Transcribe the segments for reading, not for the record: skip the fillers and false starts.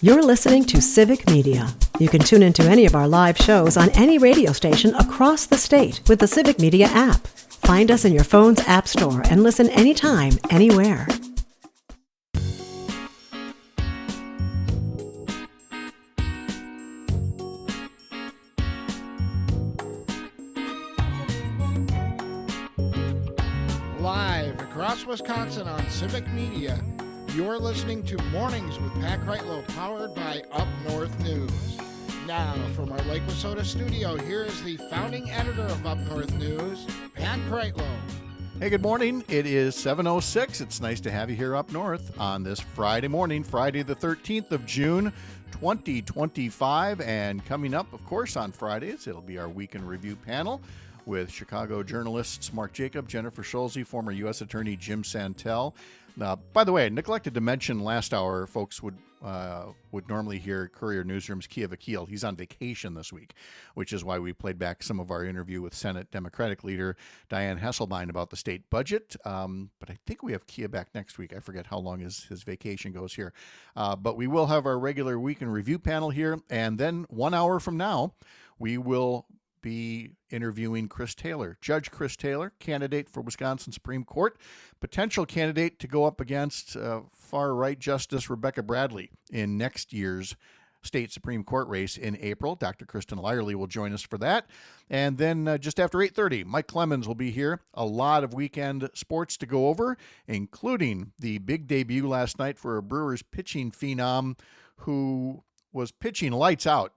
You're listening to Civic Media. You can tune into any of our live shows on any radio station across the state with the Civic Media app. Find us in your phone's app store and listen anytime, anywhere. Live across Wisconsin on Civic Media, you're listening to Mornings with Pat Kreitlow, powered by Up North News. Now, from our Lake Wissota studio, here is the founding editor of Up North News, Pat Kreitlow. Hey, good morning. It is 7:06. It's nice to have you here up north on this Friday morning, Friday the 13th of June, 2025. And coming up, of course, on Fridays, it'll be our Week in Review panel with Chicago journalists Mark Jacob, Jennifer Schulze, former U.S. Attorney Jim Santel. By the way, I neglected to mention last hour, folks would normally hear Courier Newsroom's Kia Vakil. He's on vacation this week, which is why we played back some of our interview with Senate Democratic leader Dianne Hesselbein about the state budget. But I think we have Kia back next week. I forget how long his vacation goes here. But we will have our regular Week in Review panel here. And then 1 hour from now, we will be interviewing Chris Taylor, Judge Chris Taylor, candidate for Wisconsin Supreme Court, potential candidate to go up against far-right Justice Rebecca Bradley in next year's state Supreme Court race in April. Dr. Kristen Lyerly will join us for that. And then just after 8:30, Mike Clemens will be here. A lot of weekend sports to go over, including the big debut last night for a Brewers pitching phenom who was pitching lights out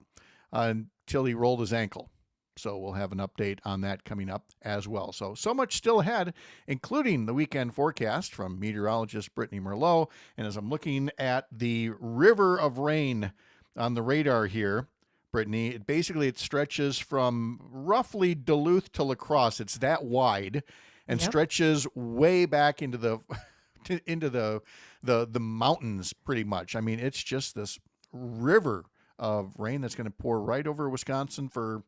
until he rolled his ankle. So we'll have an update on that coming up as well. So much still ahead, including the weekend forecast from meteorologist Brittany Merlot. And as I'm looking at the river of rain on the radar here, Brittany, it stretches from roughly Duluth to La Crosse. It's that wide and stretches way back into the mountains pretty much. I mean, it's just this river of rain that's going to pour right over Wisconsin for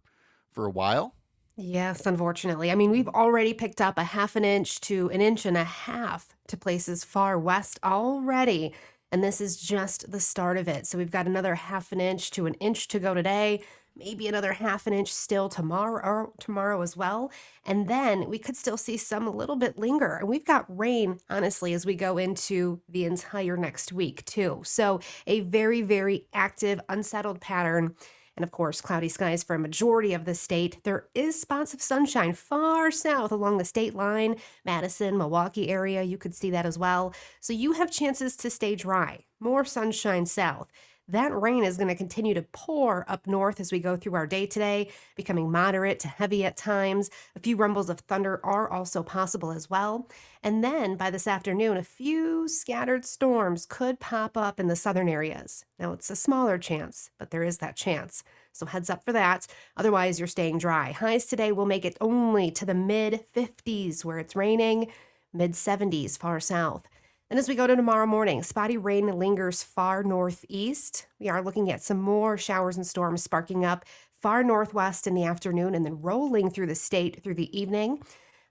a while. Yes, unfortunately. I mean, we've already picked up a half an inch to an inch and a half to places far west already. And this is just the start of it. So we've got another half an inch to an inch to go today, maybe another half an inch still tomorrow as well. And then we could still see some a little bit linger. And we've got rain, honestly, as we go into the entire next week too. So a very, very active, unsettled pattern. And of course, cloudy skies for a majority of the state. There is spots of sunshine far south along the state line, Madison, Milwaukee area. You could see that as well. So you have chances to stay dry. More sunshine south. That rain is going to continue to pour up north as we go through our day today, becoming moderate to heavy at times. A few rumbles of thunder are also possible as well. And then by this afternoon, a few scattered storms could pop up in the southern areas. Now, it's a smaller chance, but there is that chance. So heads up for that. Otherwise, you're staying dry. Highs today will make it only to the mid-50s where it's raining, mid-70s far south. And as we go to tomorrow morning, spotty rain lingers far northeast. We are looking at some more showers and storms sparking up far northwest in the afternoon and then rolling through the state through the evening.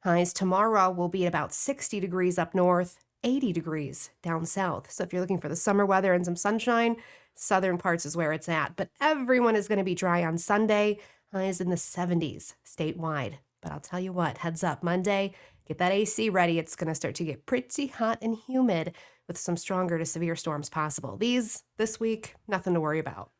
Highs tomorrow will be about 60 degrees up north, 80 degrees down south. So if you're looking for the summer weather and some sunshine, southern parts is where it's at. But everyone is going to be dry on Sunday. Highs in the 70s statewide. But I'll tell you what, heads up, Monday, get that AC ready. It's going to start to get pretty hot and humid with some stronger to severe storms possible. This week, nothing to worry about.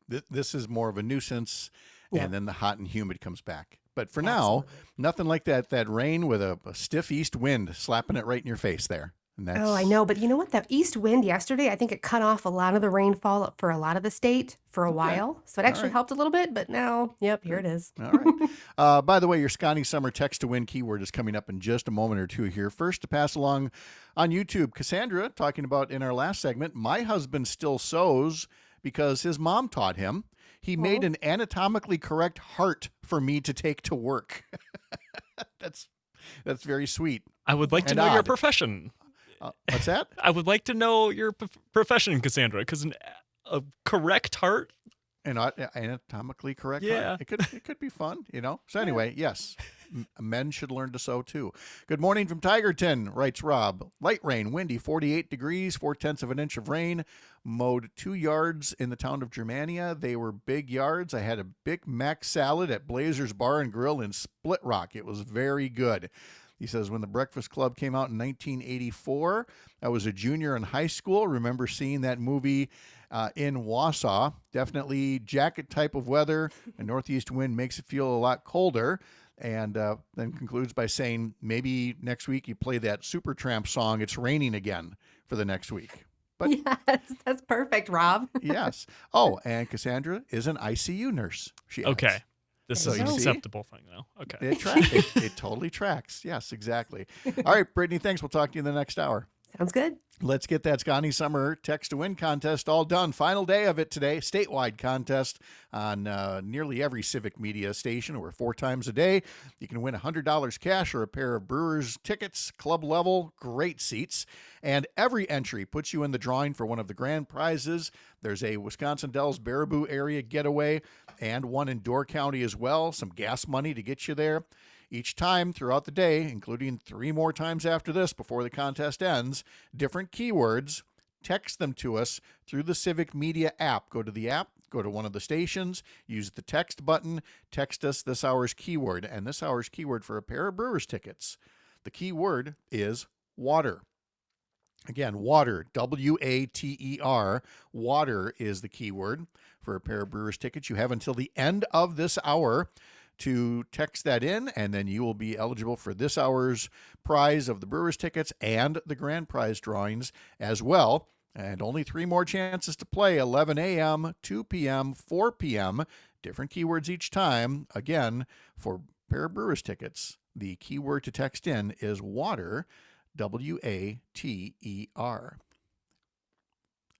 This is more of a nuisance, Yep. and then the hot and humid comes back. But for now, nothing like that rain with a stiff east wind slapping it right in your face there. And that's... Oh, I know. But you know what? That east wind yesterday, I think it cut off a lot of the rainfall for a lot of the state for a while. So it actually helped a little bit. But now, here it is. All right. By the way, your Scotty Summer text to win keyword is coming up in just a moment or two here. First, to pass along on YouTube, Cassandra talking about in our last segment, my husband still sews because his mom taught him. He made an anatomically correct heart for me to take to work. That's very sweet. I would like to know your profession. What's that? I would like to know your profession, Cassandra, because a correct heart. An anatomically correct Yeah. heart. It could be fun, So anyway, yes. men should learn to sew too. Good morning from Tigerton, writes Rob. Light rain, windy, 48 degrees, 4/10 of an inch of rain. Mowed 2 yards in the town of Germania. They were big yards. I had a Big Mac salad at Blazer's Bar and Grill in Split Rock. It was very good. He says, when the Breakfast Club came out in 1984, I was a junior in high school. Remember seeing that movie in Wausau. Definitely jacket type of weather. A northeast wind makes it feel a lot colder. And then concludes by saying, maybe next week you play that Supertramp song, It's Raining Again, for the next week. But Yes, that's perfect, Rob. yes. Oh, and Cassandra is an ICU nurse. She adds. Okay. This So is you an see? acceptable thing, though. Okay. It totally tracks. Yes, exactly. All right, Brittany, thanks. We'll talk to you in the next hour. Sounds good. Let's get that Scotty Summer Text to Win contest all done. Final day of it today. Statewide contest on nearly every Civic Media station, or 4 times a day. You can win $100 cash or a pair of Brewers tickets, club level, great seats. And every entry puts you in the drawing for one of the grand prizes. There's a Wisconsin Dells Baraboo area getaway and one in Door County as well. Some gas money to get you there. Each time throughout the day, including 3 more times after this before the contest ends, different keywords, text them to us through the Civic Media app. Go to the app, go to one of the stations, use the text button, text us this hour's keyword. And this hour's keyword for a pair of Brewers tickets, the keyword is water. Again, water, W-A-T-E-R. Water is the keyword for a pair of Brewers tickets. You have until the end of this hour to text that in, and then you will be eligible for this hour's prize of the Brewers tickets and the grand prize drawings as well. And only 3 more chances to play, 11 a.m., 2 p.m., 4 p.m., different keywords each time. Again, for a pair of Brewers tickets, the keyword to text in is water, W-A-T-E-R.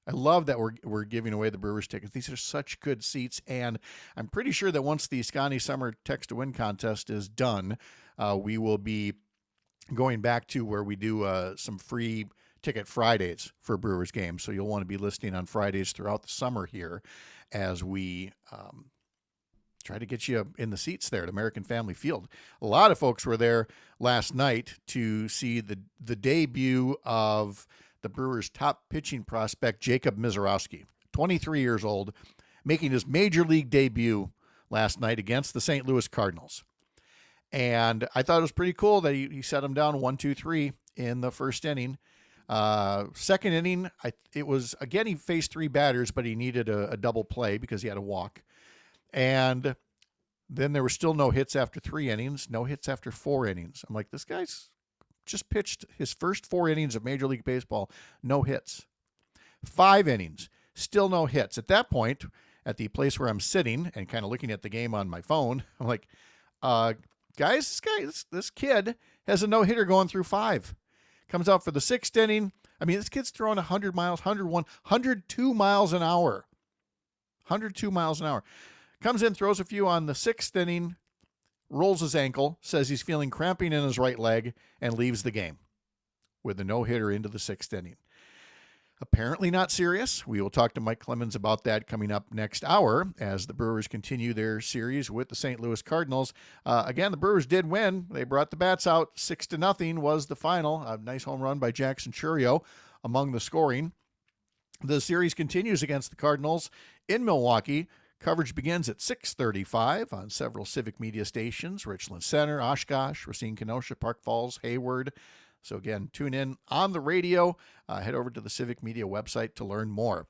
I love that we're giving away the Brewers tickets. These are such good seats, and I'm pretty sure that once the Scotty Summer Text to Win contest is done, we will be going back to where we do some free ticket Fridays for Brewers games. So you'll want to be listening on Fridays throughout the summer here as we try to get you in the seats there at American Family Field. A lot of folks were there last night to see the debut of the Brewers' top pitching prospect, Jacob Misiorowski, 23 years old, making his major league debut last night against the St. Louis Cardinals. And I thought it was pretty cool that he set him down 1-2-3 in the first inning. Second inning, he faced 3 batters, but he needed a double play because he had a walk. And then there were still no hits after 3 innings, no hits after 4 innings. I'm like, this guy's just pitched his first 4 innings of Major League Baseball, no hits. 5 innings, still no hits. At that point, at the place where I'm sitting and kind of looking at the game on my phone, I'm like, guys, this kid has a no-hitter going through 5. Comes out for the 6th inning. I mean, this kid's throwing 100 miles, 101, 102 miles an hour. 102 miles an hour. Comes in, throws a few on the 6th inning, rolls his ankle, says he's feeling cramping in his right leg, and leaves the game with a no-hitter into the 6th inning. Apparently not serious. We will talk to Mike Clemens about that coming up next hour as the Brewers continue their series with the St. Louis Cardinals. Again, the Brewers did win. They brought the bats out. 6-0 was the final. A nice home run by Jackson Churio among the scoring. The series continues against the Cardinals in Milwaukee. Coverage begins at 6:35 on several Civic Media stations, Richland Center, Oshkosh, Racine, Kenosha, Park Falls, Hayward. So again, tune in on the radio. Head over to the Civic Media website to learn more.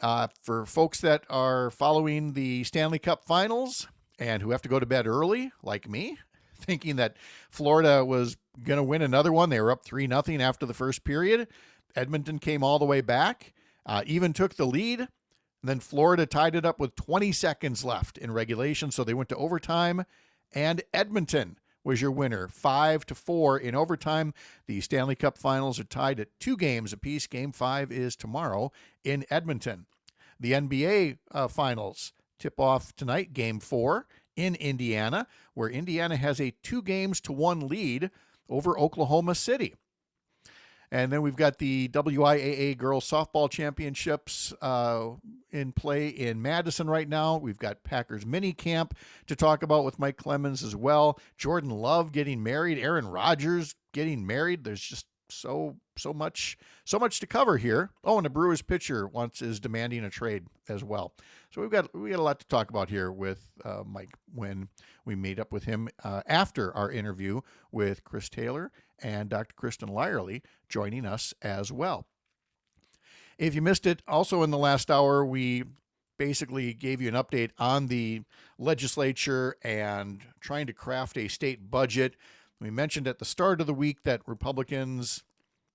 For folks that are following the Stanley Cup Finals and who have to go to bed early, like me, thinking that Florida was going to win another one, they were up 3-0 after the first period. Edmonton came all the way back, even took the lead. And then Florida tied it up with 20 seconds left in regulation, so they went to overtime, and Edmonton was your winner, 5-4 in overtime. The Stanley Cup Finals are tied at 2 games apiece. Game 5 is tomorrow in Edmonton. The NBA Finals tip off tonight, Game 4 in Indiana, where Indiana has a 2-1 lead over Oklahoma City. And then we've got the WIAA Girls Softball Championships in play in Madison right now. We've got Packers mini camp to talk about with Mike Clemens as well. Jordan Love getting married, Aaron Rodgers getting married. There's just so much to cover here. Oh, and the Brewers pitcher is demanding a trade as well. So we got a lot to talk about here with Mike when we meet up with him after our interview with Chris Taylor and Dr. Kristen Lyerly joining us as well. If you missed it, also in the last hour, we basically gave you an update on the legislature and trying to craft a state budget. We mentioned at the start of the week that Republicans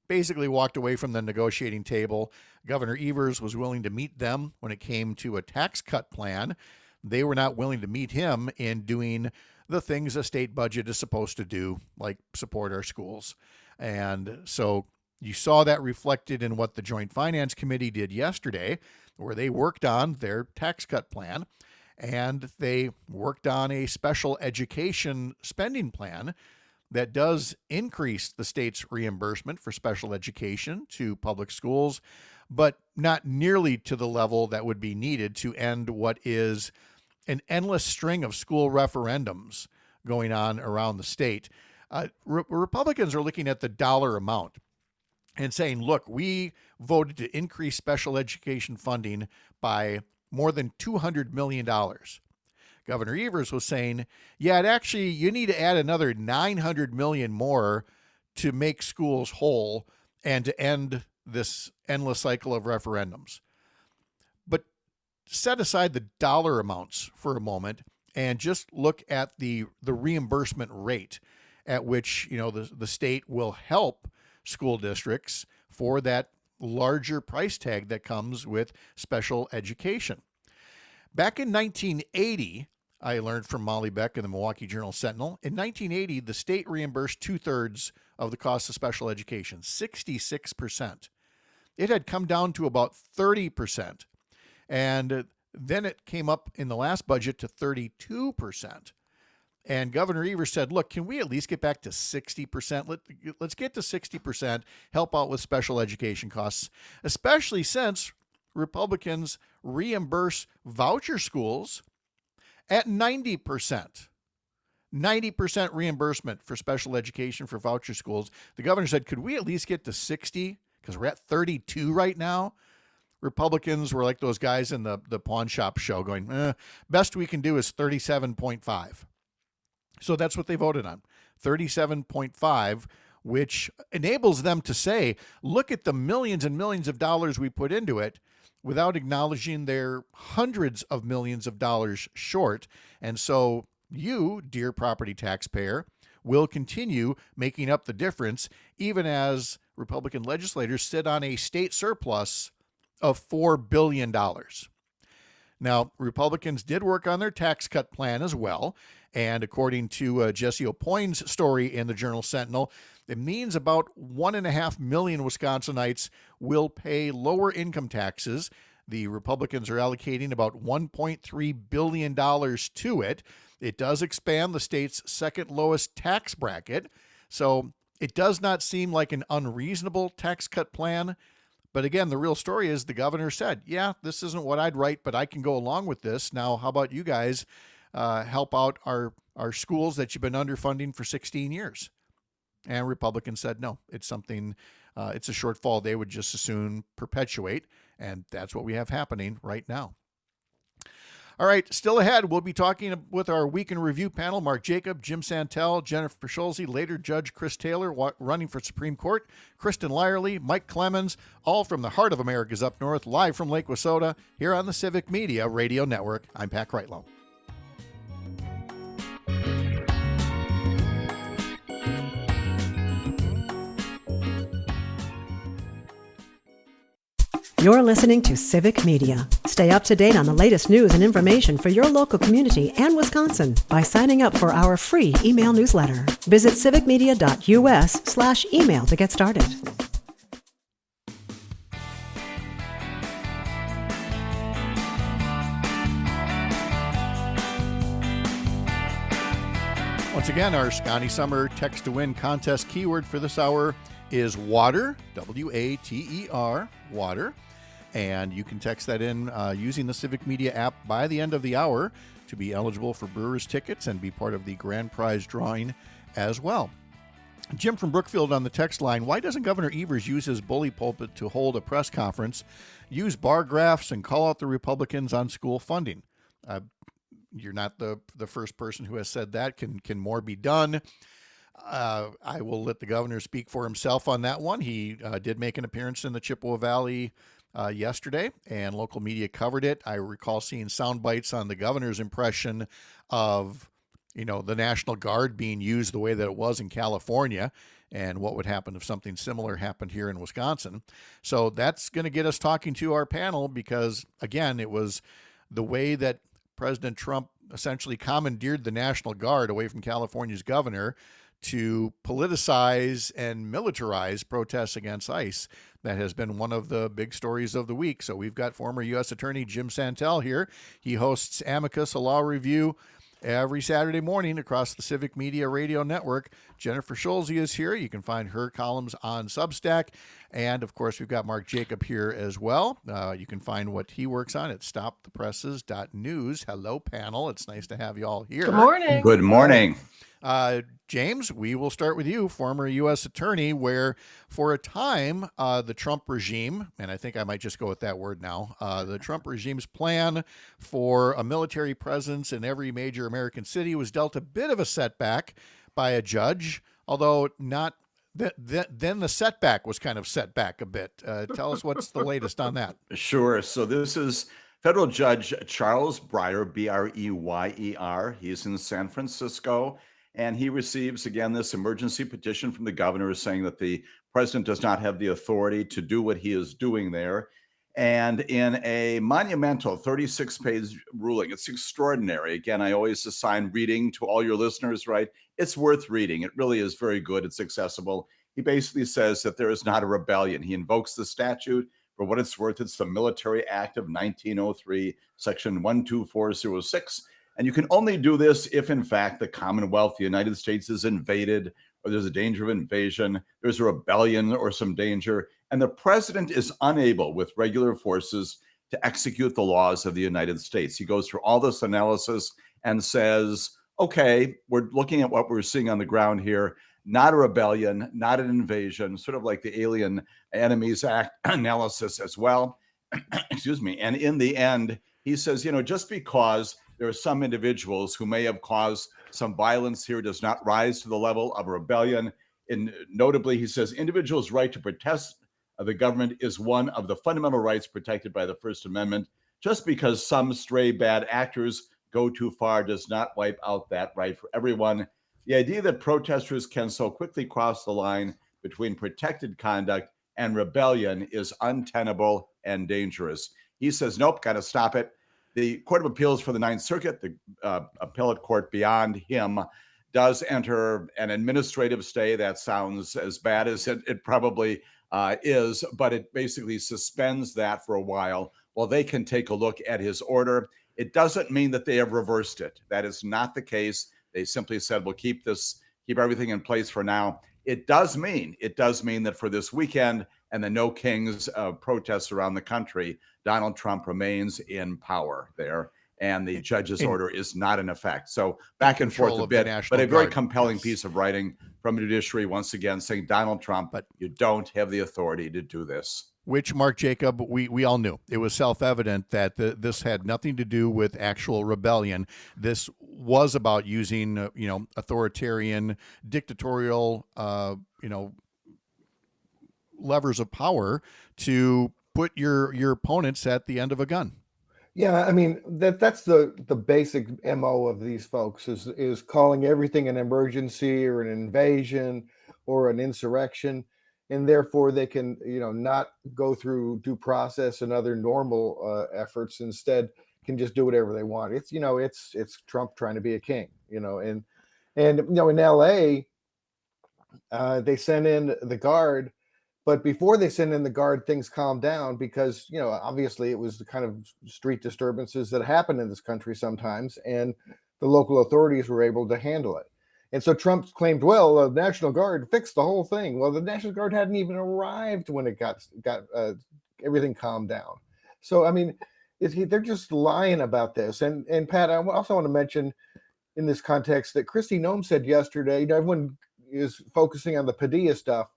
basically walked away from the negotiating table. Governor Evers was willing to meet them when it came to a tax cut plan. They were not willing to meet him in doing the things a state budget is supposed to do, like support our schools. And so you saw that reflected in what the Joint Finance Committee did yesterday, where they worked on their tax cut plan, and they worked on a special education spending plan that does increase the state's reimbursement for special education to public schools, but not nearly to the level that would be needed to end what is an endless string of school referendums going on around the state. Republicans are looking at the dollar amount and saying, look, we voted to increase special education funding by more than $200 million. Governor Evers was saying, you need to add another $900 million more to make schools whole and to end this endless cycle of referendums. But set aside the dollar amounts for a moment and just look at the reimbursement rate at which, the state will help school districts for that larger price tag that comes with special education. Back in 1980, I learned from Molly Beck in the Milwaukee Journal-Sentinel. In 1980, the state reimbursed 2/3 of the cost of special education, 66%. It had come down to about 30%. And then it came up in the last budget to 32%. And Governor Evers said, look, can we at least get back to 60%? Let's get to 60%, help out with special education costs, especially since Republicans reimburse voucher schools at 90%. 90% reimbursement for special education for voucher schools. The governor said, could we at least get to 60? Because we're at 32 right now. Republicans were like those guys in the pawn shop show going, best we can do is 37.5. So that's what they voted on, 37.5, which enables them to say, look at the millions and millions of dollars we put into it, without acknowledging they're hundreds of millions of dollars short. And so you, dear property taxpayer, will continue making up the difference, even as Republican legislators sit on a state surplus of $4 billion. Now, Republicans did work on their tax cut plan as well. And according to Jesse Aupoin's story in the Journal-Sentinel, it means about 1.5 million Wisconsinites will pay lower income taxes. The Republicans are allocating about $1.3 billion to it. It does expand the state's second lowest tax bracket. So it does not seem like an unreasonable tax cut plan. But again, the real story is the governor said, this isn't what I'd write, but I can go along with this. Now, how about you guys help out our schools that you've been underfunding for 16 years? And Republicans said, no, it's something, it's a shortfall they would just as soon perpetuate. And that's what we have happening right now. All right, still ahead, we'll be talking with our Week in Review panel, Mark Jacob, Jim Santel, Jennifer Schulze, later Judge Chris Taylor, running for Supreme Court, Kristen Lyerly, Mike Clemens, all from the heart of America's Up North, live from Lake Wissota, here on the Civic Media Radio Network. I'm Pat Kreitlow. You're listening to Civic Media. Stay up to date on the latest news and information for your local community and Wisconsin by signing up for our free email newsletter. Visit civicmedia.us/email to get started. Once again, our Scotty Summer Text to Win contest keyword for this hour is water, W-A-T-E-R, water. And you can text that in using the Civic Media app by the end of the hour to be eligible for Brewers tickets and be part of the grand prize drawing as well. Jim from Brookfield on the text line, why doesn't Governor Evers use his bully pulpit to hold a press conference, use bar graphs, and call out the Republicans on school funding? You're not the first person who has said that. Can more be done? I will let the governor speak for himself on that one. He did make an appearance in the Chippewa Valley yesterday, and local media covered it. I recall seeing sound bites on the governor's impression of, the National Guard being used the way that it was in California and what would happen if something similar happened here in Wisconsin. So that's going to get us talking to our panel because, again, it was the way that President Trump essentially commandeered the National Guard away from California's governor to politicize and militarize protests against ICE. That has been one of the big stories of the week. So we've got former U.S. Attorney Jim Santel here. He hosts Amicus, a law review, every Saturday morning across the Civic Media Radio Network. Jennifer Schulze is here. You can find her columns on Substack. And, of course, we've got Mark Jacob here as well. You can find what he works on at stopthepresses.news. Hello, panel. It's nice to have you all here. Good morning. Good morning. James, we will start with you, former U.S. attorney, where for a time the Trump regime, and I think I might just go with that word now, the Trump regime's plan for a military presence in every major American city was dealt a bit of a setback by a judge, although not then the setback was kind of set back a bit. Tell us what's the latest on that. Sure. So this is federal judge Charles Breyer, Breyer. He's in San Francisco. And he receives, again, this emergency petition from the governor saying that the president does not have the authority to do what he is doing there. And in a monumental 36-page ruling, it's extraordinary. Again, I always assign reading to all your listeners, right? It's worth reading. It really is very good. It's accessible. He basically says that there is not a rebellion. He invokes the statute. For what it's worth, it's the Military Act of 1903, Section 12406. And you can only do this if, in fact, the Commonwealth, the United States, is invaded, or there's a danger of invasion, there's a rebellion or some danger, and the president is unable with regular forces to execute the laws of the United States. He goes through all this analysis and says, okay, we're looking at what we're seeing on the ground here, not a rebellion, not an invasion, sort of like the Alien Enemies Act analysis as well. Excuse me. And in the end, he says, just because there are some individuals who may have caused some violence here does not rise to the level of a rebellion. And notably, he says individuals' right to protest the government is one of the fundamental rights protected by the First Amendment. Just because some stray bad actors go too far does not wipe out that right for everyone. The idea that protesters can so quickly cross the line between protected conduct and rebellion is untenable and dangerous. He says, nope, got to stop it. The Court of Appeals for the Ninth Circuit, the appellate court beyond him, does enter an administrative stay. That sounds as bad as it probably is, but it basically suspends that for a while they can take a look at his order. It doesn't mean that they have reversed it. That is not the case. They simply said, we'll keep everything in place for now. It does mean that for this weekend and the No Kings protests around the country, Donald Trump remains in power there, and the judge's order is not in effect. So back and forth a bit, but a very compelling piece of writing from the judiciary, once again, saying, Donald Trump, but you don't have the authority to do this. Which, Mark Jacob, we all knew. It was self-evident that this had nothing to do with actual rebellion. This was about using, authoritarian, dictatorial, levers of power to put your opponents at the end of a gun. Yeah, I mean that's the basic MO of these folks is calling everything an emergency or an invasion or an insurrection, and therefore they can not go through due process and other normal efforts. Instead, can just do whatever they want. It's Trump trying to be a king, and in L.A. They sent in the guard. But before they send in the guard, things calmed down because, obviously it was the kind of street disturbances that happen in this country sometimes, and the local authorities were able to handle it. And so Trump claimed, well, the National Guard fixed the whole thing. Well, the National Guard hadn't even arrived when it got everything calmed down. So I mean, they're just lying about this. And Pat, I also want to mention in this context that Kristi Noem said yesterday, everyone is focusing on the Padilla stuff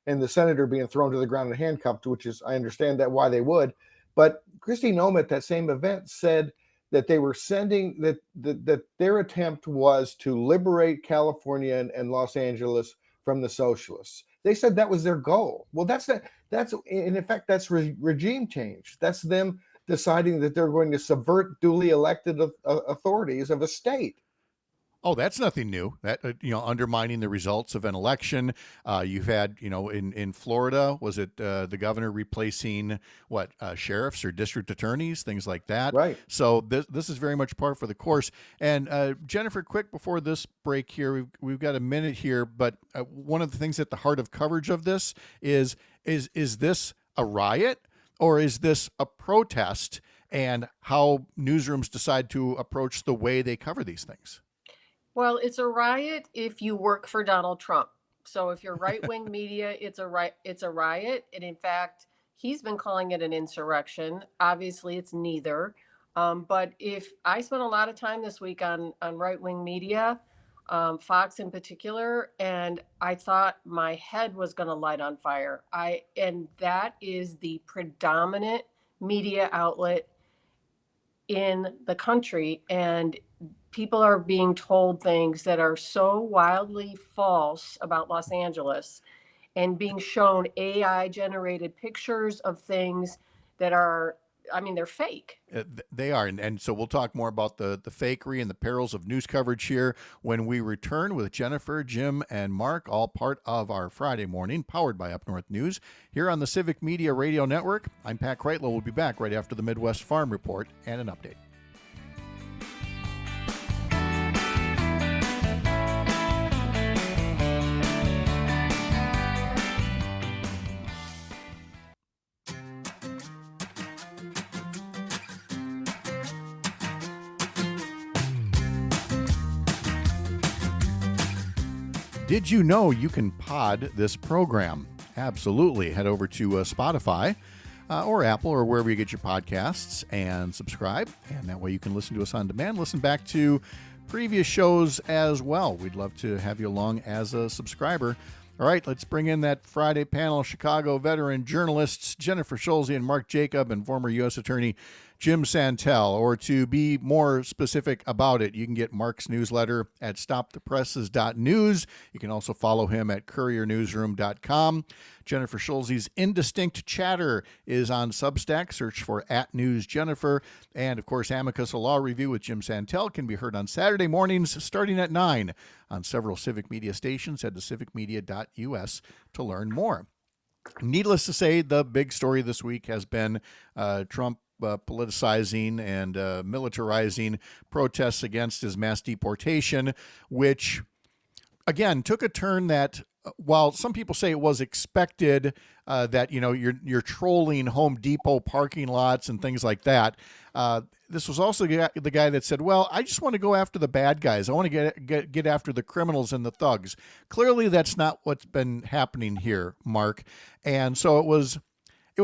and the senator being thrown to the ground and handcuffed, which is, I understand that why they would. But Kristi Noem at that same event said that they were sending that their attempt was to liberate California and Los Angeles from the socialists. They said that was their goal. Well, that's in effect, that's regime change. That's them deciding that they're going to subvert duly elected authorities of a state. Oh, that's nothing new. That undermining the results of an election. You've had, in Florida, was it the governor replacing sheriffs or district attorneys, things like that. Right. So this is very much par for the course. And Jennifer, quick before this break here, we've got a minute here, but one of the things at the heart of coverage of this is this a riot or is this a protest? And how newsrooms decide to approach the way they cover these things. Well, it's a riot if you work for Donald Trump. So if you're right-wing media, it's a riot. And in fact, he's been calling it an insurrection. Obviously, it's neither. But if I spent a lot of time this week on right-wing media, Fox in particular, and I thought my head was going to light on fire. And that is the predominant media outlet in the country, and people are being told things that are so wildly false about Los Angeles and being shown AI generated pictures of things that are, they're fake. They are. And so we'll talk more about the fakery and the perils of news coverage here when we return with Jennifer, Jim, and Mark, all part of our Friday morning, powered by Up North News, here on the Civic Media Radio Network. I'm Pat Kreitlow. We'll be back right after the Midwest Farm Report and an update. Did you know you can pod this program? Absolutely. Head over to Spotify or Apple or wherever you get your podcasts and subscribe. And that way you can listen to us on demand, listen back to previous shows as well. We'd love to have you along as a subscriber. All right, let's bring in that Friday panel. Chicago veteran journalists Jennifer Schulze and Mark Jacob and former U.S. Attorney Jim Santel. Or to be more specific about it, you can get Mark's newsletter at stopthepresses.news. You can also follow him at couriernewsroom.com. Jennifer Schulze's Indistinct Chatter is on Substack. Search for @NewsJennifer. And, of course, Amicus, a law review with Jim Santel, can be heard on Saturday mornings starting at 9 on several Civic Media stations. Head to civicmedia.us to learn more. Needless to say, the big story this week has been Trump politicizing and militarizing protests against his mass deportation, which, again, took a turn that, while some people say it was expected, that you're trolling Home Depot parking lots and things like that. This was also the guy that said, "Well, I just want to go after the bad guys. I want to get after the criminals and the thugs." Clearly, that's not what's been happening here, Mark. And so it was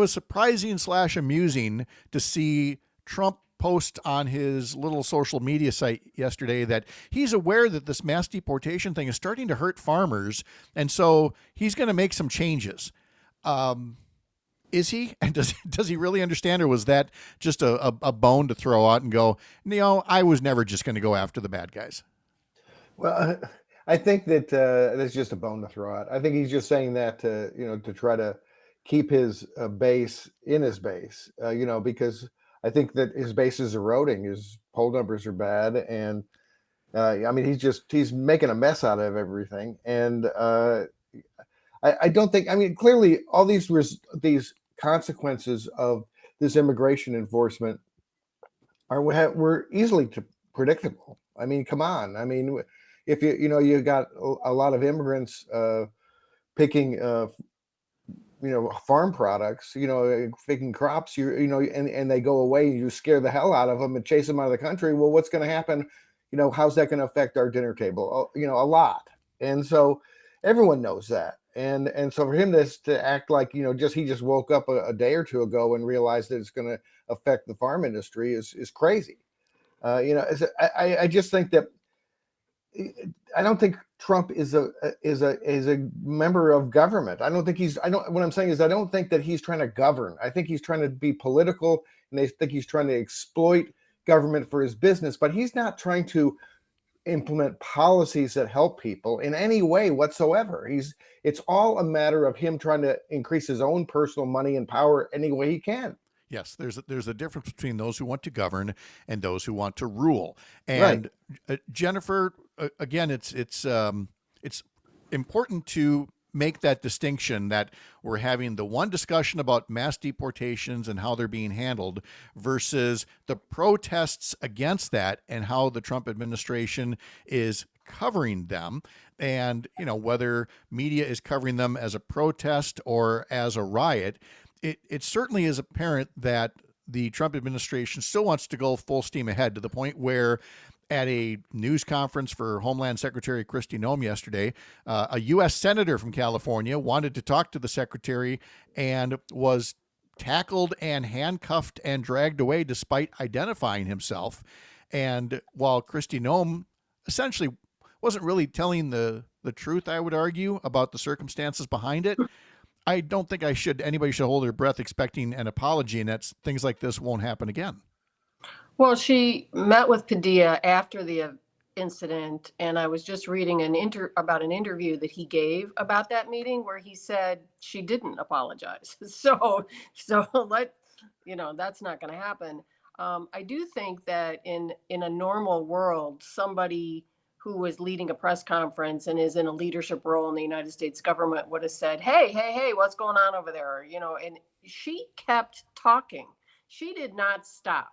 surprising / amusing to see Trump post on his little social media site yesterday that he's aware that this mass deportation thing is starting to hurt farmers, and so he's going to make some changes. Is he? And does he really understand, or was that just a bone to throw out and go, I was never just going to go after the bad guys? Well, I think that that's just a bone to throw out. I think he's just saying that to try to keep his base in his base, because I think that his base is eroding. His poll numbers are bad, and he's making a mess out of everything. And I don't think. Clearly, all these consequences of this immigration enforcement were easily predictable. Come on. If you got a lot of immigrants picking farm products, picking crops, and they go away, you scare the hell out of them and chase them out of the country. Well, what's going to happen? How's that going to affect our dinner table? A lot. And so everyone knows that. And so for him to act like, he just woke up a day or two ago and realized that it's going to affect the farm industry is crazy. I just think that I don't think Trump is a member of government. I don't think he's. I don't. What I'm saying is, I don't think that he's trying to govern. I think he's trying to be political, and I think he's trying to exploit government for his business. But he's not trying to implement policies that help people in any way whatsoever. It's all a matter of him trying to increase his own personal money and power any way he can. Yes, there's a difference between those who want to govern and those who want to rule. Right. And Jennifer, again, it's important to make that distinction that we're having the one discussion about mass deportations and how they're being handled versus the protests against that and how the Trump administration is covering them, and whether media is covering them as a protest or as a riot. It certainly is apparent that the Trump administration still wants to go full steam ahead, to the point where at a news conference for Homeland Secretary Kristi Noem yesterday, a U.S. Senator from California wanted to talk to the secretary and was tackled and handcuffed and dragged away despite identifying himself. And while Kristi Noem essentially wasn't really telling the truth, I would argue, about the circumstances behind it, I don't think anybody should hold their breath expecting an apology, and that things like this won't happen again. Well, she met with Padilla after the incident, and I was just reading about an interview that he gave about that meeting where he said she didn't apologize. So that's not going to happen. I do think that in a normal world, somebody who was leading a press conference and is in a leadership role in the United States government would have said, hey, what's going on over there? And she kept talking. She did not stop.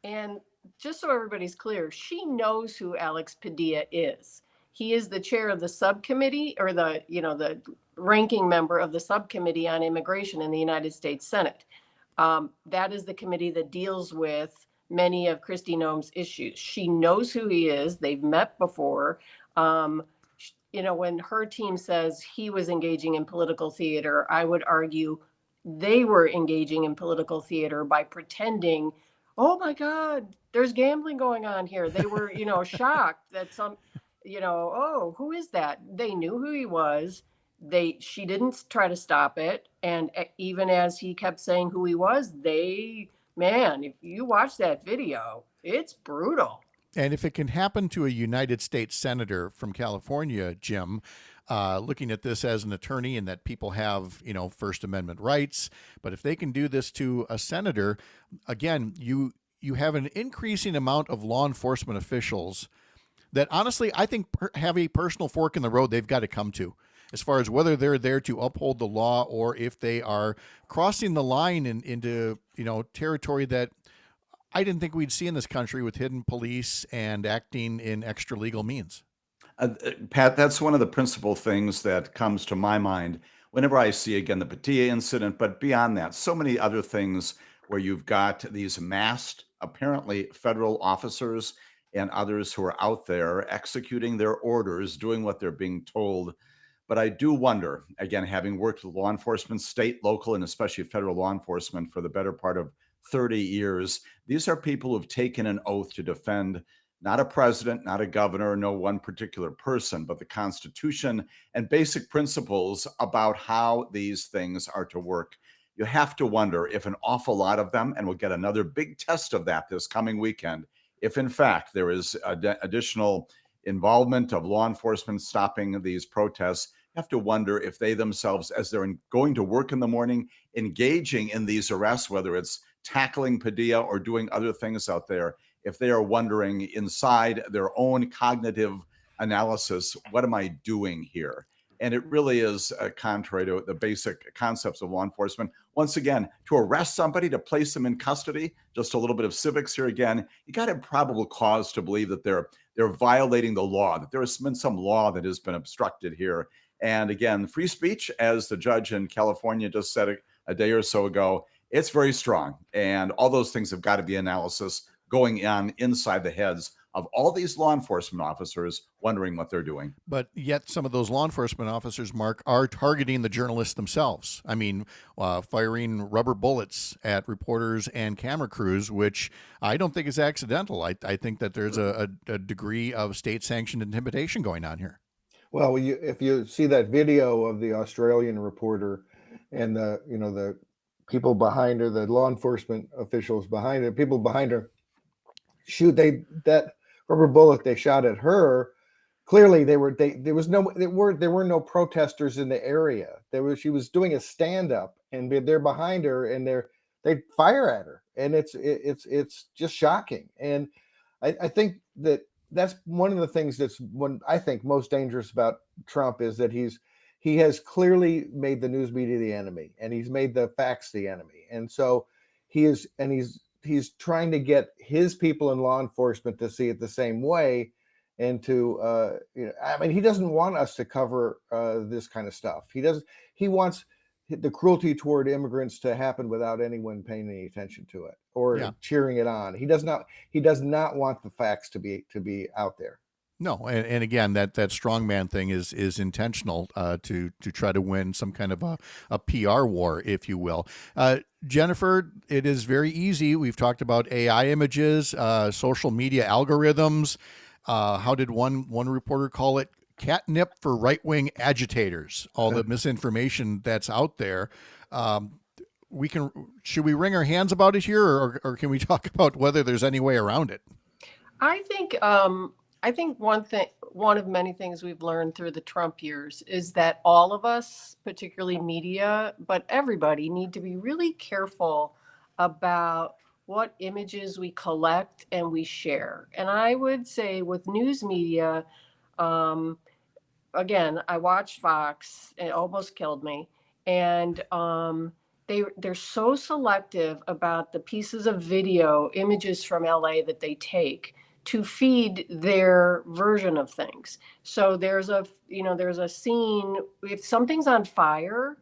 And just so everybody's clear, she knows who Alex Padilla is. He is the chair of the subcommittee, or the ranking member of the subcommittee on immigration in the United States Senate. That is the committee that deals with many of Kristi Noem's issues. She knows who he is. They've met before. When her team says he was engaging in political theater, I would argue they were engaging in political theater by pretending, oh my God, there's gambling going on here. They were, shocked that oh, who is that? They knew who he was. She didn't try to stop it. And even as he kept saying who he was, if you watch that video, it's brutal. And if it can happen to a United States Senator from California, Jim, looking at this as an attorney and that people have, First Amendment rights, but if they can do this to a senator, again, you have an increasing amount of law enforcement officials that honestly, I think have a personal fork in the road they've got to come to, as far as whether they're there to uphold the law or if they are crossing the line into territory that I didn't think we'd see in this country, with hidden police and acting in extra legal means. Pat, that's one of the principal things that comes to my mind whenever I see, again, the Padilla incident, but beyond that, so many other things where you've got these masked, apparently federal officers and others who are out there executing their orders, doing what they're being told. But I do wonder, again, having worked with law enforcement, state, local, and especially federal law enforcement for the better part of 30 years, these are people who've taken an oath to defend not a president, not a governor, no one particular person, but the Constitution and basic principles about how these things are to work. You have to wonder if an awful lot of them, and we'll get another big test of that this coming weekend, if in fact there is additional involvement of law enforcement stopping these protests, you have to wonder if they themselves, as they're going to work in the morning, engaging in these arrests, whether it's tackling Padilla or doing other things out there, if they are wondering inside their own cognitive analysis, what am I doing here? And it really is contrary to the basic concepts of law enforcement. Once again, to arrest somebody, to place them in custody, just a little bit of civics here again, you got a probable cause to believe that they're violating the law, that there has been some law that has been obstructed here. And again, free speech, as the judge in California just said a day or so ago, it's very strong. And all those things have got to be analysis going on inside the heads of all these law enforcement officers wondering what they're doing. But yet some of those law enforcement officers, Mark, are targeting the journalists themselves. I mean, firing rubber bullets at reporters and camera crews, which I don't think is accidental. I think that there's a degree of state-sanctioned intimidation going on here. Well, if you see that video of the Australian reporter and the people behind her, the law enforcement officials behind her, people behind her, that rubber bullet they shot at her. Clearly, there were no protesters in the area. She was doing a stand up, and they're behind her, and they fire at her, and it's just shocking. And I think that's one of the things I think most dangerous about Trump is that he has clearly made the news media the enemy, and he's made the facts the enemy. And so he's trying to get his people in law enforcement to see it the same way, and to I mean, he doesn't want us to cover this kind of stuff. He wants the cruelty toward immigrants to happen without anyone paying any attention to it or cheering it on. He does not want the facts to be out there. No, and again, that strongman thing is intentional to try to win some kind of a PR war, if you will. Jennifer, it is very easy. We've talked about AI images, social media algorithms. How did one reporter call it? Catnip for right-wing agitators. All the misinformation that's out there. Should we wring our hands about it here, or can we talk about whether there's any way around it? I think one of many things we've learned through the Trump years is that all of us, particularly media, but everybody, need to be really careful about what images we collect and we share. And I would say with news media, again, I watched Fox. It almost killed me. And they're so selective about the pieces of video, images from LA that they take to feed their version of things. So there's a scene, if something's on fire,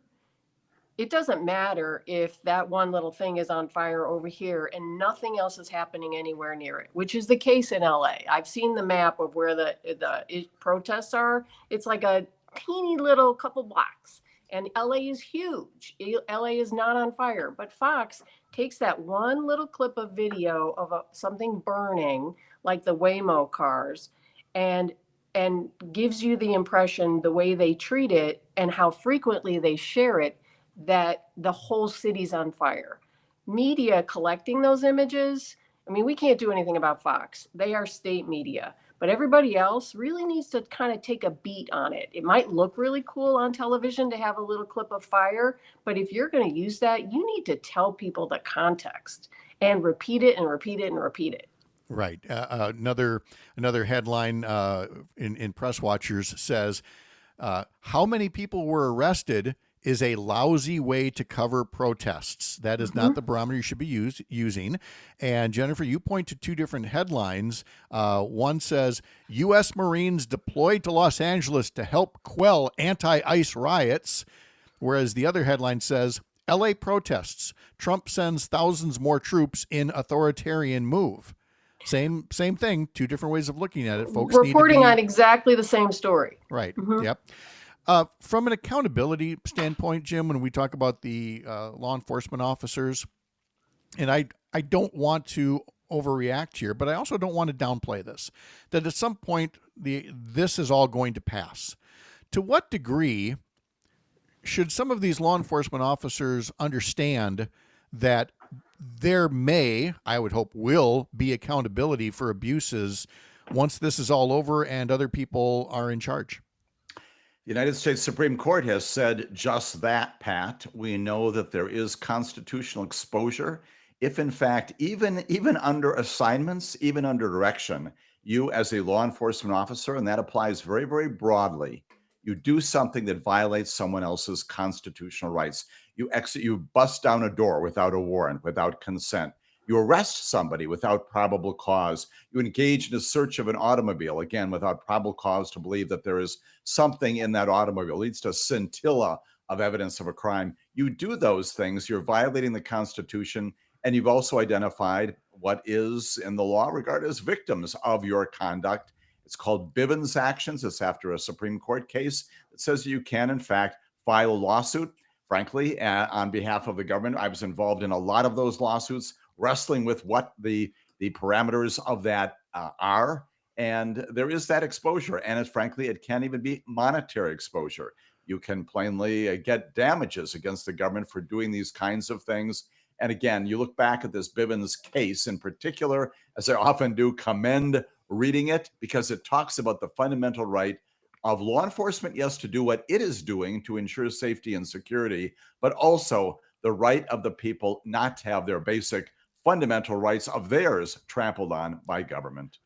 it doesn't matter if that one little thing is on fire over here and nothing else is happening anywhere near it, which is the case in LA. I've seen the map of where the protests are. It's like a teeny little couple blocks. And LA is huge. LA is not on fire. But Fox takes that one little clip of video of something burning, like the Waymo cars, and gives you the impression, the way they treat it and how frequently they share it, that the whole city's on fire. Media collecting those images, I mean, we can't do anything about Fox. They are state media. But everybody else really needs to kind of take a beat on it. It might look really cool on television to have a little clip of fire, but if you're going to use that, you need to tell people the context and repeat it and repeat it and repeat it. Right. Another headline in Press Watchers says, how many people were arrested is a lousy way to cover protests. That is not the barometer you should be using. And Jennifer, you point to two different headlines. One says, U.S. Marines deployed to Los Angeles to help quell anti-ICE riots, whereas the other headline says, L.A. protests. Trump sends thousands more troops in authoritarian move. Same thing, two different ways of looking at it. Folks reporting on exactly the same story. Right. Yep. From an accountability standpoint, Jim, when we talk about the law enforcement officers, and I don't want to overreact here, but I also don't want to downplay this, that at some point this is all going to pass. To what degree should some of these law enforcement officers understand that there may, I would hope will, be accountability for abuses once this is all over and other people are in charge? The United States Supreme Court has said just that, Pat. We know that there is constitutional exposure if, in fact, even under assignments, even under direction, you as a law enforcement officer, and that applies very, very broadly, you do something that violates someone else's constitutional rights. You bust down a door without a warrant, without consent. You arrest somebody without probable cause. You engage in a search of an automobile, again, without probable cause to believe that there is something in that automobile. It leads to a scintilla of evidence of a crime. You do those things, you're violating the Constitution, and you've also identified what is in the law regarded as victims of your conduct. It's called Bivens actions. It's after a Supreme Court case that says you can, in fact, file a lawsuit. Frankly, on behalf of the government, I was involved in a lot of those lawsuits, wrestling with what the parameters of that are. And there is that exposure. And frankly, it can't even be monetary exposure. You can plainly get damages against the government for doing these kinds of things. And again, you look back at this Bivens case in particular, as I often do, commend reading it because it talks about the fundamental right of law enforcement, yes, to do what it is doing to ensure safety and security, but also the right of the people not to have their basic fundamental rights of theirs trampled on by government.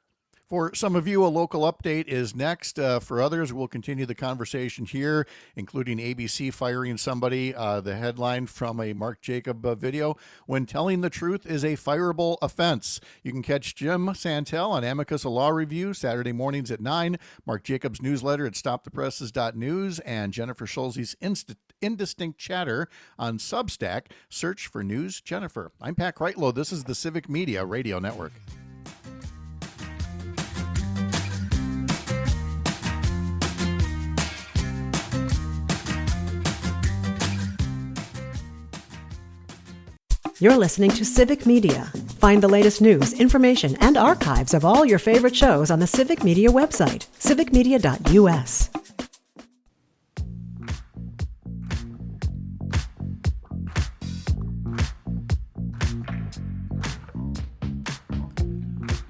For some of you, a local update is next. For others, we'll continue the conversation here, including ABC firing somebody. The headline from a Mark Jacob video, "When telling the truth is a fireable offense." You can catch Jim Santel on Amicus, a law review, Saturday mornings at 9, Mark Jacob's newsletter at stopthepresses.news, and Jennifer Schulze's Indistinct Chatter on Substack. Search for News Jennifer. I'm Pat Kreitlow. This is the Civic Media Radio Network. You're listening to Civic Media. Find the latest news, information, and archives of all your favorite shows on the Civic Media website, civicmedia.us.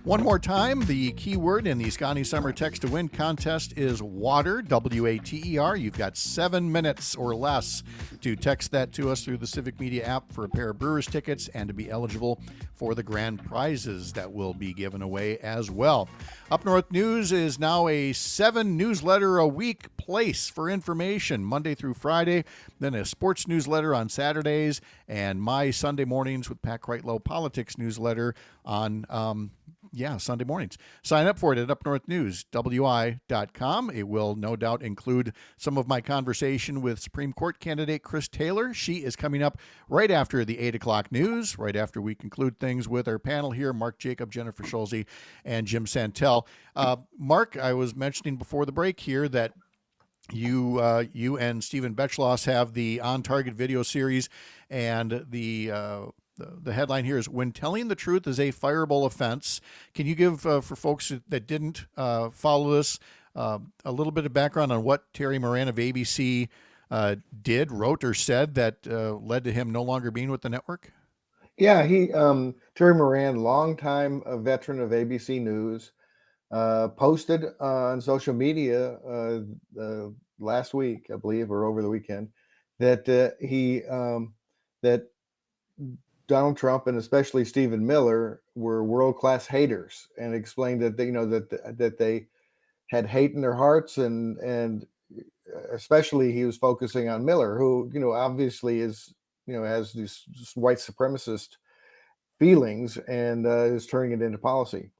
One more time, the key word in the Scotty Summer Text to Win contest is water, W-A-T-E-R. You've got 7 minutes or less to text that to us through the Civic Media app for a pair of Brewers tickets and to be eligible for the grand prizes that will be given away as well. Up North News is now a 7 newsletter a week place for information, Monday through Friday, then a sports newsletter on Saturdays, and my Sunday mornings with Pat Kreitlow politics newsletter on Sunday mornings. Sign up for it at upnorthnews.wi.com. It will no doubt include some of my conversation with Supreme Court candidate Chris Taylor. She is coming up right after the 8 o'clock news, right after we conclude things with our panel here, Mark Jacob, Jennifer Schulze, and Jim Santel. Mark, I was mentioning before the break here that you and Stephen Betchloss have the On Target video series, and the headline here is, "When telling the truth is a fireable offense." Can you give, for folks that didn't follow this, a little bit of background on what Terry Moran of ABC did, wrote, or said that led to him no longer being with the network? Yeah, Terry Moran, longtime veteran of ABC News, posted on social media last week, I believe, or over the weekend, that that Donald Trump and especially Stephen Miller were world-class haters, and explained that that they had hate in their hearts, and especially he was focusing on Miller, who obviously is has these white supremacist feelings and is turning it into policy.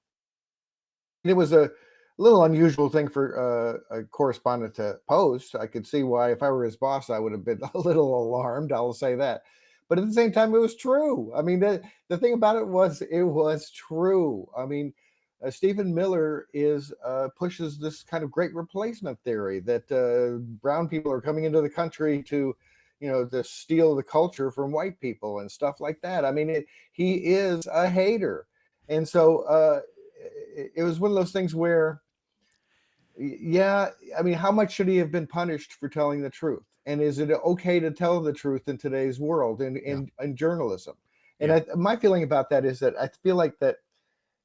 It was a little unusual thing for a correspondent to post. I could see why, if I were his boss, I would have been a little alarmed. I'll say that. But at the same time, it was true. I mean, the thing about it was true. I mean, Stephen Miller pushes this kind of great replacement theory that brown people are coming into the country to steal the culture from white people and stuff like that. I mean, he is a hater. And so it was one of those things where, yeah, I mean, how much should he have been punished for telling the truth? And is it okay to tell the truth in today's world in journalism? And my feeling about that is that I feel like that,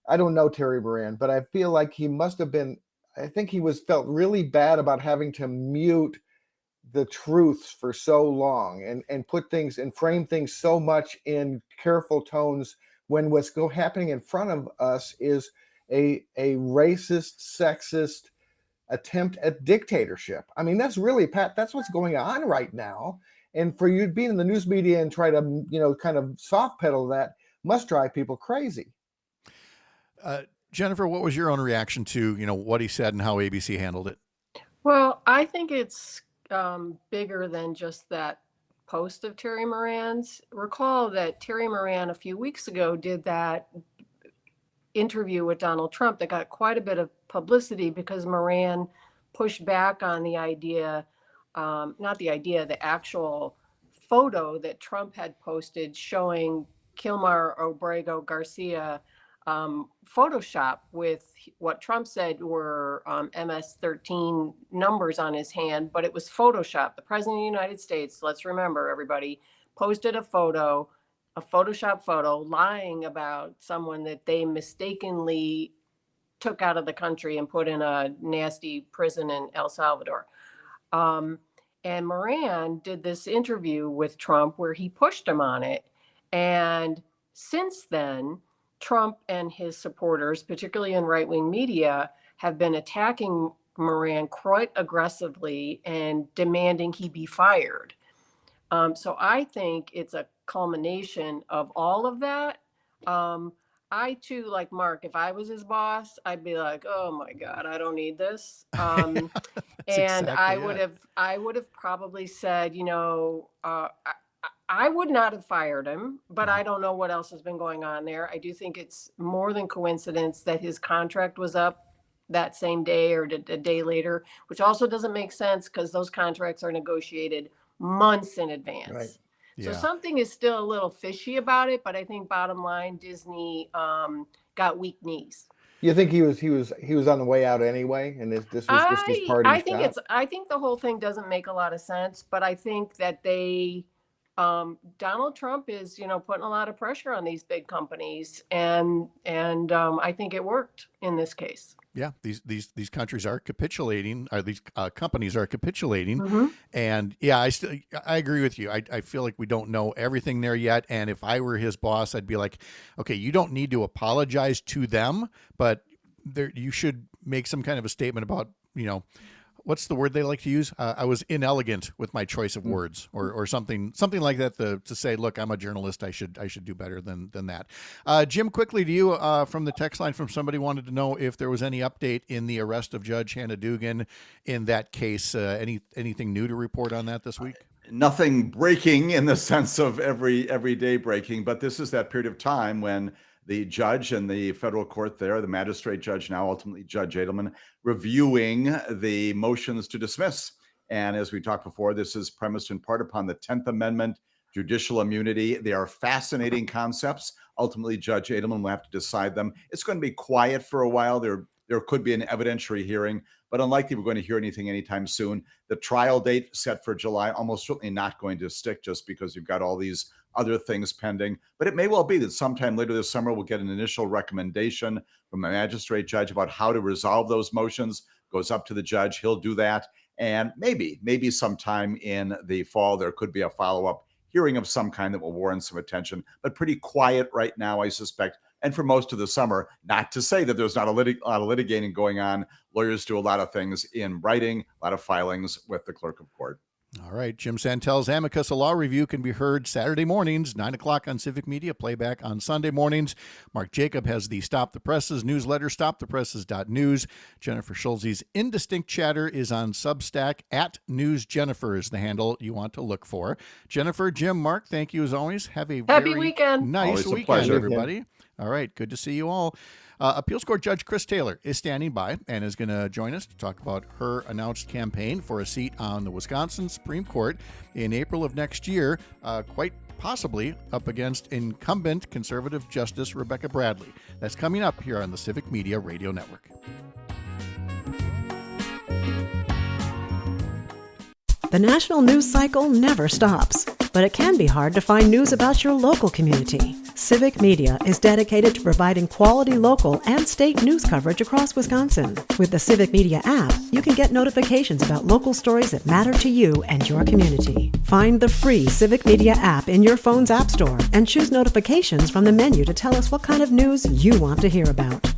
I don't know Terry Moran, but I feel like he must have been, I think he felt really bad about having to mute the truths for so long and put things and frame things so much in careful tones when what's happening in front of us is a racist, sexist attempt at dictatorship. I mean, that's really, Pat, that's what's going on right now. And for you to be in the news media and try to, kind of soft pedal that must drive people crazy. Jennifer, what was your own reaction to, what he said and how ABC handled it? Well, I think it's bigger than just that post of Terry Moran's. Recall that Terry Moran a few weeks ago did that interview with Donald Trump that got quite a bit of publicity because Moran pushed back on the idea, not the idea, the actual photo that Trump had posted showing Kilmar Obrego Garcia Photoshop with what Trump said were MS-13 numbers on his hand, but it was Photoshop. The President of the United States, let's remember, everybody, posted a Photoshop photo lying about someone that they mistakenly took out of the country and put in a nasty prison in El Salvador. And Moran did this interview with Trump where he pushed him on it. And since then, Trump and his supporters, particularly in right-wing media, have been attacking Moran quite aggressively and demanding he be fired. So I think it's a culmination of all of that. I too, like Mark, if I was his boss, I'd be like, oh my God, I don't need this. And exactly I would have probably said, I would not have fired him, but I don't know what else has been going on there. I do think it's more than coincidence that his contract was up that same day or a day later, which also doesn't make sense because those contracts are negotiated months in advance. Right. So Yeah. something is still a little fishy about it, but I think bottom line, Disney got weak knees. You think he was on the way out anyway, and this was just his party shot? I think the whole thing doesn't make a lot of sense, but I think that Donald Trump is, putting a lot of pressure on these big companies, and I think it worked in this case. Yeah, these countries are capitulating, or these companies are capitulating, Mhm. and yeah, I agree with you. I feel like we don't know everything there yet, and if I were his boss, I'd be like, okay, you don't need to apologize to them, but you should make some kind of a statement about, what's the word they like to use? I was inelegant with my choice of words, or something like that, to say, look, I'm a journalist. I should do better than that. Jim, quickly to you, from the text line, from somebody wanted to know if there was any update in the arrest of Judge Hannah Dugan in that case. Anything new to report on that this week? Nothing breaking in the sense of every day breaking, but this is that period of time when the judge in the federal court there, the magistrate judge now, ultimately Judge Edelman, reviewing the motions to dismiss. And as we talked before, this is premised in part upon the 10th Amendment, judicial immunity. They are fascinating concepts. Ultimately, Judge Edelman will have to decide them. It's going to be quiet for a while. There could be an evidentiary hearing, but unlikely we're going to hear anything anytime soon. The trial date set for July, almost certainly not going to stick, just because you've got all these other things pending. But it may well be that sometime later this summer we'll get an initial recommendation from a magistrate judge about how to resolve those motions. Goes up to the judge. He'll do that. And maybe sometime in the fall there could be a follow-up hearing of some kind that will warrant some attention. But pretty quiet right now, I suspect. And for most of the summer, not to say that there's not a lot of litigating going on. Lawyers do a lot of things in writing, a lot of filings with the clerk of court. All right. Jim Santel's Amicus, a law review, can be heard Saturday mornings, 9 o'clock on Civic Media, playback on Sunday mornings. Mark Jacob has the Stop the Presses newsletter, stopthepresses.news. Jennifer Schulze's Indistinct Chatter is on Substack. @NewsJennifer is the handle you want to look for. Jennifer, Jim, Mark, thank you as always. Have a Happy very weekend. nice Always a weekend, pleasure. everybody. All right. Good to see you all. Appeals Court Judge Chris Taylor is standing by and is going to join us to talk about her announced campaign for a seat on the Wisconsin Supreme Court in April of next year, quite possibly up against incumbent conservative Justice Rebecca Bradley. That's coming up here on the Civic Media Radio Network. The national news cycle never stops, but it can be hard to find news about your local community. Civic Media is dedicated to providing quality local and state news coverage across Wisconsin. With the Civic Media app, you can get notifications about local stories that matter to you and your community. Find the free Civic Media app in your phone's app store and choose notifications from the menu to tell us what kind of news you want to hear about.